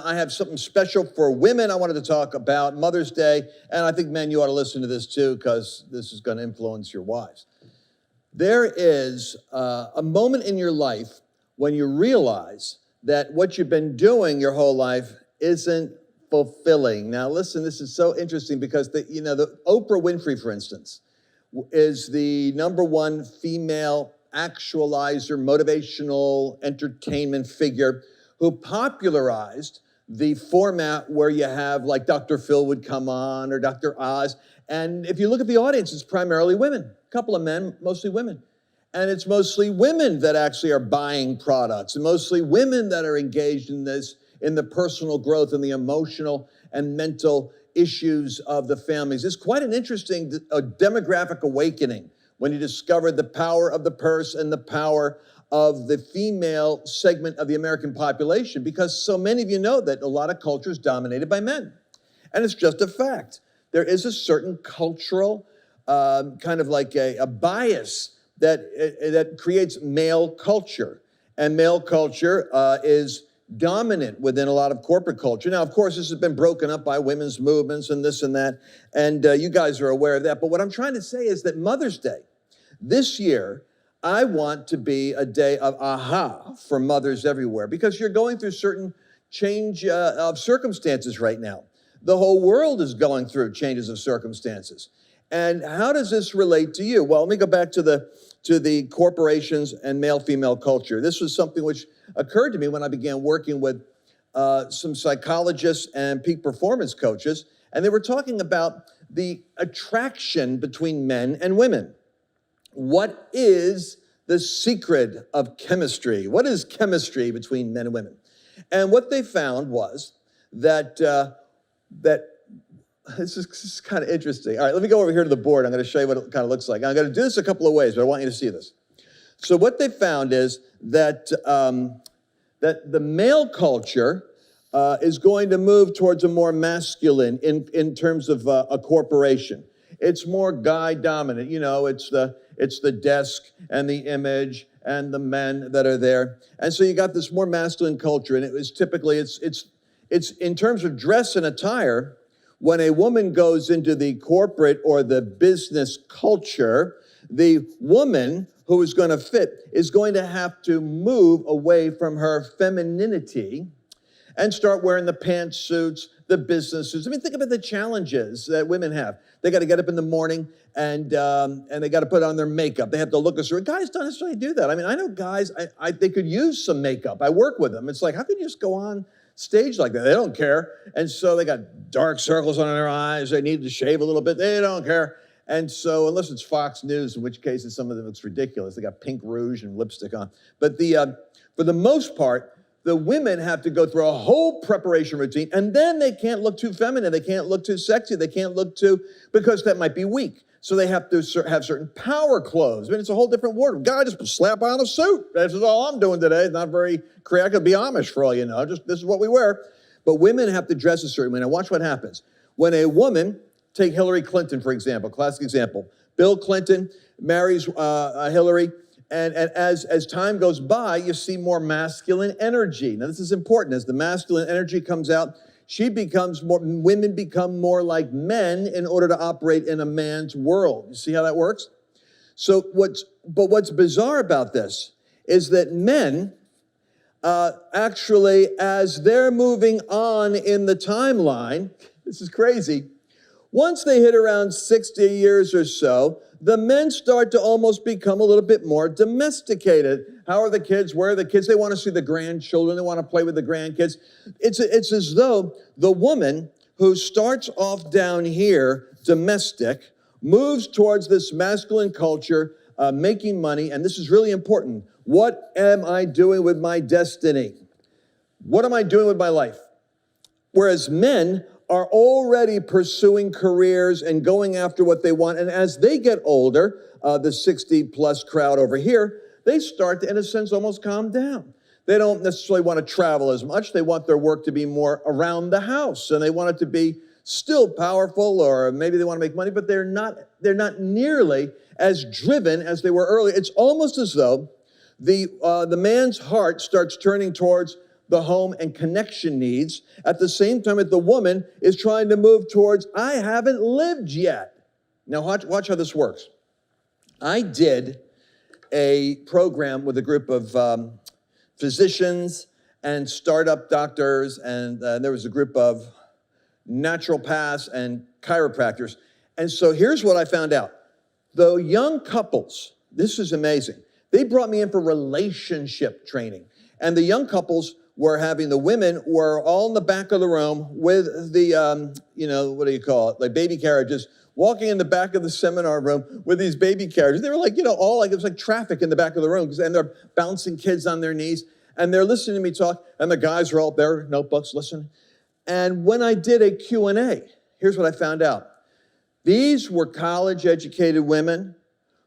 I have something special for women. I wanted to talk about Mother's Day, and I think, men, you ought to listen to this too, because this is going to influence your wives. There is a moment in your life when you realize that what you've been doing your whole life isn't fulfilling. Now, listen, this is so interesting because the Oprah Winfrey, for instance, is the #1 female actualizer, motivational entertainment figure who popularized the format where you have like Dr. Phil would come on or Dr. Oz. And if you look at the audience, it's primarily women, a couple of men, mostly women. And it's mostly women that actually are buying products, and mostly women that are engaged in this, in the personal growth and the emotional and mental issues of the families. It's quite an interesting demographic awakening when you discover the power of the purse and the power of the female segment of the American population, because so many of you know that a lot of culture is dominated by men. And it's just a fact. There is a certain cultural kind of like a bias that creates male culture. And male culture is dominant within a lot of corporate culture. Now, of course, this has been broken up by women's movements and this and that, and you guys are aware of that. But what I'm trying to say is that Mother's Day, this year, I want to be a day of aha for mothers everywhere, because you're going through certain change of circumstances right now. The whole world is going through changes of circumstances. And how does this relate to you? Well, let me go back to the corporations and male-female culture. This was something which occurred to me when I began working with some psychologists and peak performance coaches, and they were talking about the attraction between men and women. What is the secret of chemistry? What is chemistry between men and women? And what they found was that this is kind of interesting. All right, let me go over here to the board. I'm going to show you what it kind of looks like. I'm going to do this a couple of ways, but I want you to see this. So what they found is that that the male culture is going to move towards a more masculine in terms of a corporation. It's more guy dominant. You know, it's the desk and the image and the men that are there. And so you got this more masculine culture, and it was typically, it's in terms of dress and attire, when a woman goes into the corporate or the business culture, the woman who is going to fit is going to have to move away from her femininity and start wearing the pantsuits, the business suits. I mean, think about the challenges that women have. They got to get up in the morning and they got to put on their makeup. They have to look a certain. Guys don't necessarily do that. I mean, I know guys, they could use some makeup. I work with them. It's like, how can you just go on stage like that? They don't care. And so they got dark circles under their eyes. They need to shave a little bit. They don't care. And so, unless it's Fox News, in which cases some of them looks ridiculous. They got pink rouge and lipstick on. But for the most part, the women have to go through a whole preparation routine, and then they can't look too feminine. They can't look too sexy. They can't look too, because that might be weak. So they have to have certain power clothes. I mean, it's a whole different world. Guy, just slap on a suit. This is all I'm doing today. It's not very creative. I could be Amish for all you know. Just this is what we wear. But women have to dress a certain way. Now watch what happens. When a woman, take Hillary Clinton, for example, classic example. Bill Clinton marries Hillary. And as time goes by, you see more masculine energy. Now, this is important. As the masculine energy comes out, women become more like men in order to operate in a man's world. You see how that works? So what's bizarre about this is that men, actually, as they're moving on in the timeline, this is crazy, once they hit around 60 years or so, the men start to almost become a little bit more domesticated. How are the kids? Where are the kids? They want to see the grandchildren. They want to play with the grandkids. It's as though the woman who starts off down here, domestic, moves towards this masculine culture, making money. And this is really important. What am I doing with my destiny? What am I doing with my life? Whereas men are already pursuing careers and going after what they want. And as they get older, the 60-plus crowd over here, they start to, in a sense, almost calm down. They don't necessarily want to travel as much. They want their work to be more around the house, and they want it to be still powerful, or maybe they want to make money, but they're not nearly as driven as they were earlier. It's almost as though the man's heart starts turning towards the home and connection needs, at the same time that the woman is trying to move towards, I haven't lived yet. Now watch how this works. I did a program with a group of physicians and startup doctors, and there was a group of naturopaths and chiropractors. And so here's what I found out. The young couples, this is amazing. They brought me in for relationship training. And the young couples the women were all in the back of the room with the, what do you call it? Like baby carriages, walking in the back of the seminar room with these baby carriages. They were like, it was like traffic in the back of the room. And they're bouncing kids on their knees. And they're listening to me talk. And the guys are all there, notebooks, listening. And when I did a Q&A, here's what I found out. These were college-educated women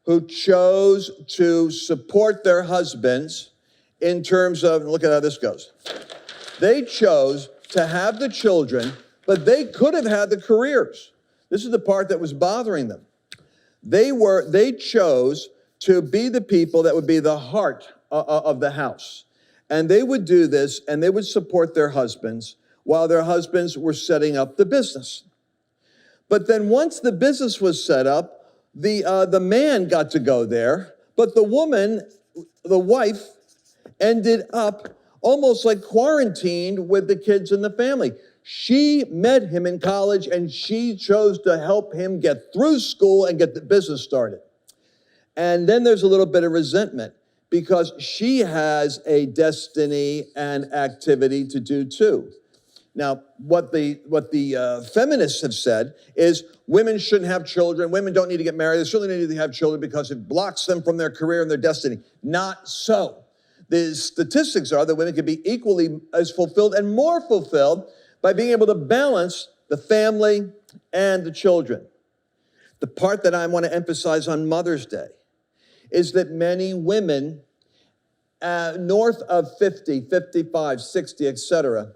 who chose to support their husbands in terms of, look at how this goes. They chose to have the children, but they could have had the careers. This is the part that was bothering them. They chose to be the people that would be the heart of the house. And they would do this, and they would support their husbands while their husbands were setting up the business. But then once the business was set up, the man got to go there, but the woman, the wife, ended up almost like quarantined with the kids and the family. She met him in college, and she chose to help him get through school and get the business started. And then there's a little bit of resentment because she has a destiny and activity to do too. Now, what the feminists have said is women shouldn't have children. Women don't need to get married. They certainly need to have children because it blocks them from their career and their destiny. Not so. The statistics are that women can be equally as fulfilled and more fulfilled by being able to balance the family and the children. The part that I want to emphasize on Mother's Day is that many women north of 50, 55, 60, etc.,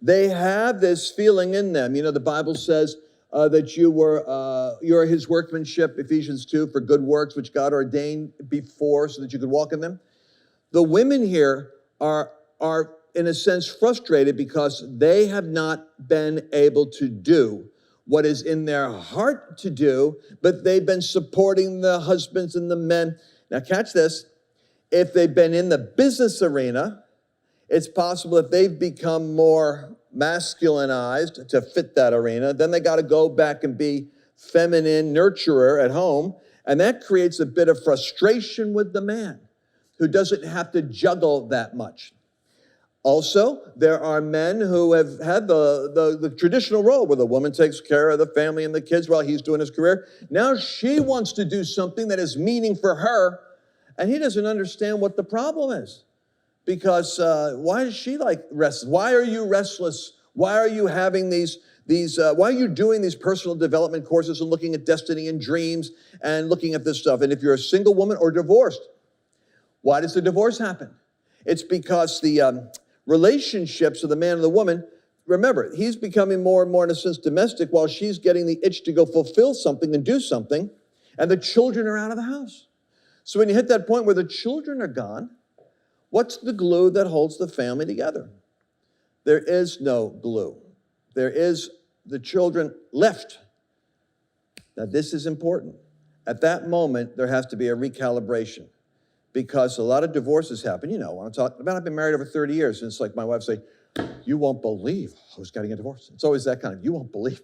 they have this feeling in them. The Bible says that you're his workmanship, Ephesians 2, for good works, which God ordained before so that you could walk in them. The women here are in a sense frustrated because they have not been able to do what is in their heart to do, but they've been supporting the husbands and the men. Now catch this. If they've been in the business arena, it's possible that they've become more masculinized to fit that arena. Then they got to go back and be feminine nurturer at home. And that creates a bit of frustration with the man who doesn't have to juggle that much. Also, there are men who have had the traditional role where the woman takes care of the family and the kids while he's doing his career. Now she wants to do something that is meaning for her, and he doesn't understand what the problem is. Because why is she like restless? Why are you restless? Why are you having why are you doing these personal development courses and looking at destiny and dreams and looking at this stuff? And if you're a single woman or divorced, why does the divorce happen? It's because the relationships of the man and the woman, remember, he's becoming more and more, in a sense, domestic while she's getting the itch to go fulfill something and do something, and the children are out of the house. So when you hit that point where the children are gone, what's the glue that holds the family together? There is no glue. There is the children left. Now, this is important. At that moment, there has to be a recalibration because a lot of divorces happen. When I'm talking about, I've been married over 30 years, and it's like my wife say, you won't believe who's getting a divorce. It's always that kind of, you won't believe.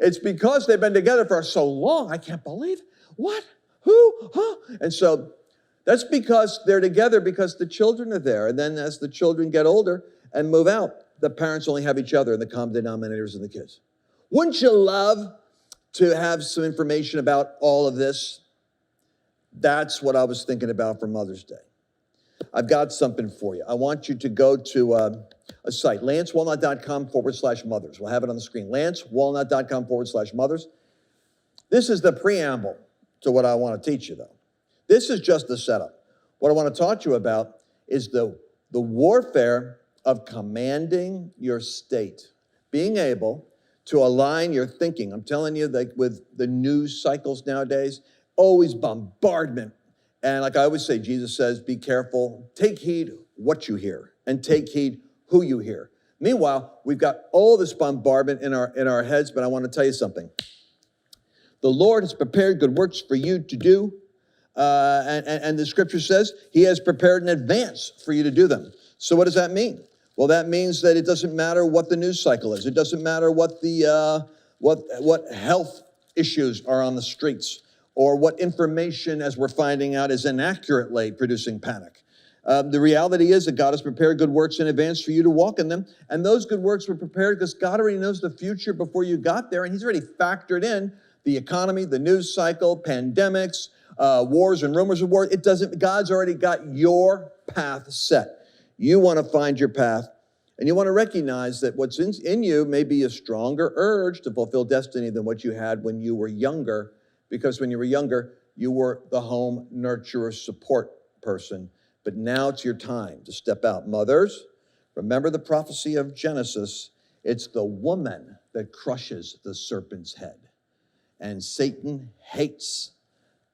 It's because they've been together for so long, I can't believe. What? Who? Huh? And so that's because they're together because the children are there. And then as the children get older and move out, the parents only have each other and the common denominators and the kids. Wouldn't you love to have some information about all of this? That's what I was thinking about for Mother's Day. I've got something for you. I want you to go to a site, lancewalnut.com/mothers. We'll have it on the screen, lancewalnut.com/mothers. This is the preamble to what I want to teach you, though. This is just the setup. What I want to talk to you about is the warfare of commanding your state, being able to align your thinking. I'm telling you, like with the news cycles nowadays, always bombardment. And like I always say, Jesus says, be careful, take heed what you hear. and take heed who you hear. Meanwhile, we've got all this bombardment in our heads, but I want to tell you something. The Lord has prepared good works for you to do, and the scripture says he has prepared in advance for you to do them. So what does that mean? Well, that means that it doesn't matter what the news cycle is. It doesn't matter what the what health issues are on the streets, or what information, as we're finding out, is inaccurately producing panic. The reality is that God has prepared good works in advance for you to walk in them. And those good works were prepared because God already knows the future before you got there. And he's already factored in the economy, the news cycle, pandemics, wars and rumors of war. God's already got your path set. You want to find your path, and you want to recognize that what's in you may be a stronger urge to fulfill destiny than what you had when you were younger, because when you were younger, you were the home nurturer support person. But now it's your time to step out. Mothers, remember the prophecy of Genesis. It's the woman that crushes the serpent's head. And Satan hates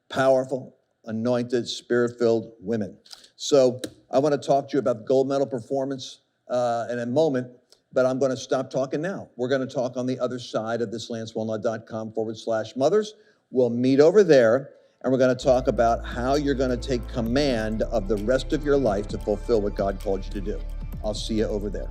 powerful, anointed, spirit-filled women. So I want to talk to you about gold medal performance in a moment, but I'm going to stop talking now. We're going to talk on the other side of this, lancewallnut.com/mothers. We'll meet over there, and we're going to talk about how you're going to take command of the rest of your life to fulfill what God called you to do. I'll see you over there.